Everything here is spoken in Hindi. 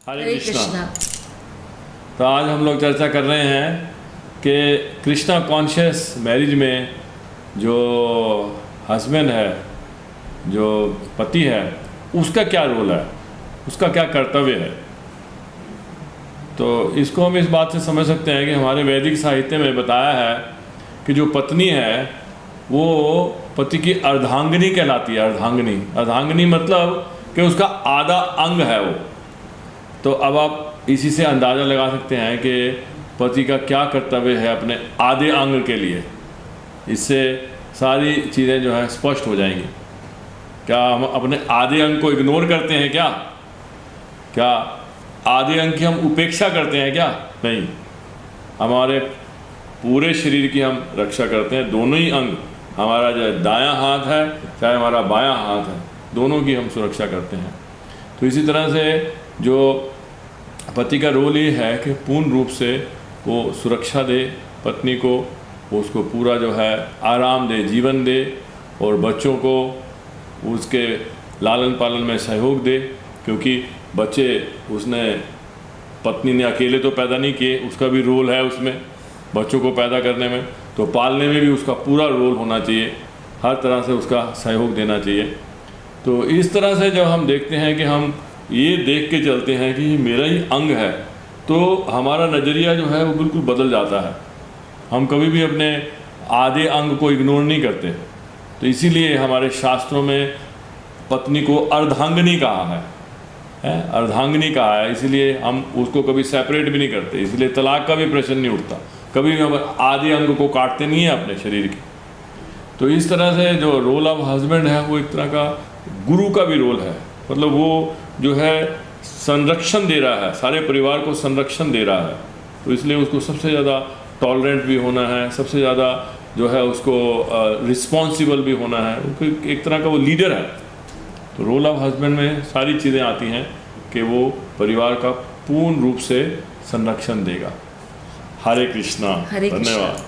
हरे हरे कृष्णा। कृष्णा। तो आज हम लोग चर्चा कर रहे हैं कि कृष्णा कॉन्शियस मैरिज में जो हस्बैंड है, जो पति है, उसका क्या रोल है, उसका क्या कर्तव्य है। तो इसको हम इस बात से समझ सकते हैं कि हमारे वैदिक साहित्य में बताया है कि जो पत्नी है वो पति की अर्धांगिनी कहलाती है। अर्धांगिनी मतलब कि उसका आधा अंग है वो। तो अब आप इसी से अंदाज़ा लगा सकते हैं कि पति का क्या कर्तव्य है अपने आधे अंग के लिए। इससे सारी चीज़ें जो है स्पष्ट हो जाएंगी। क्या हम अपने आधे अंग को इग्नोर करते हैं क्या आधे अंग की हम उपेक्षा करते हैं क्या? नहीं, हमारे पूरे शरीर की हम रक्षा करते हैं। दोनों ही अंग, हमारा जो दायां हाथ है चाहे हमारा बायां हाथ है, दोनों की हम सुरक्षा करते हैं। तो इसी तरह से जो पति का रोल ये है कि पूर्ण रूप से वो सुरक्षा दे पत्नी को, वो उसको पूरा जो है आराम दे, जीवन दे, और बच्चों को उसके लालन पालन में सहयोग दे। क्योंकि बच्चे उसने, पत्नी ने अकेले तो पैदा नहीं किए, उसका भी रोल है उसमें, बच्चों को पैदा करने में। तो पालने में भी उसका पूरा रोल होना चाहिए, हर तरह से उसका सहयोग देना चाहिए। तो इस तरह से जब हम देखते हैं कि हम ये देख के चलते हैं कि ये मेरा ही अंग है, तो हमारा नज़रिया जो है वो बिल्कुल बदल जाता है। हम कभी भी अपने आधे अंग को इग्नोर नहीं करते। तो इसीलिए हमारे शास्त्रों में पत्नी को अर्धांगिनी कहा है, अर्धांगिनी कहा है। इसीलिए हम उसको कभी सेपरेट भी नहीं करते, इसलिए तलाक का भी प्रश्न नहीं उठता। कभी भी हम आधे अंग को काटते नहीं हैं अपने शरीर की। तो इस तरह से जो रोल ऑफ हस्बैंड है वो एक तरह का गुरु का भी रोल है। मतलब वो जो है संरक्षण दे रहा है, सारे परिवार को संरक्षण दे रहा है। तो इसलिए उसको सबसे ज़्यादा टॉलरेंट भी होना है, सबसे ज़्यादा जो है उसको रिस्पॉन्सिबल भी होना है। वो एक तरह का वो लीडर है। तो रोल ऑफ हस्बैंड में सारी चीज़ें आती हैं कि वो परिवार का पूर्ण रूप से संरक्षण देगा। हरे कृष्णा। हरे कृष्णा। धन्यवाद।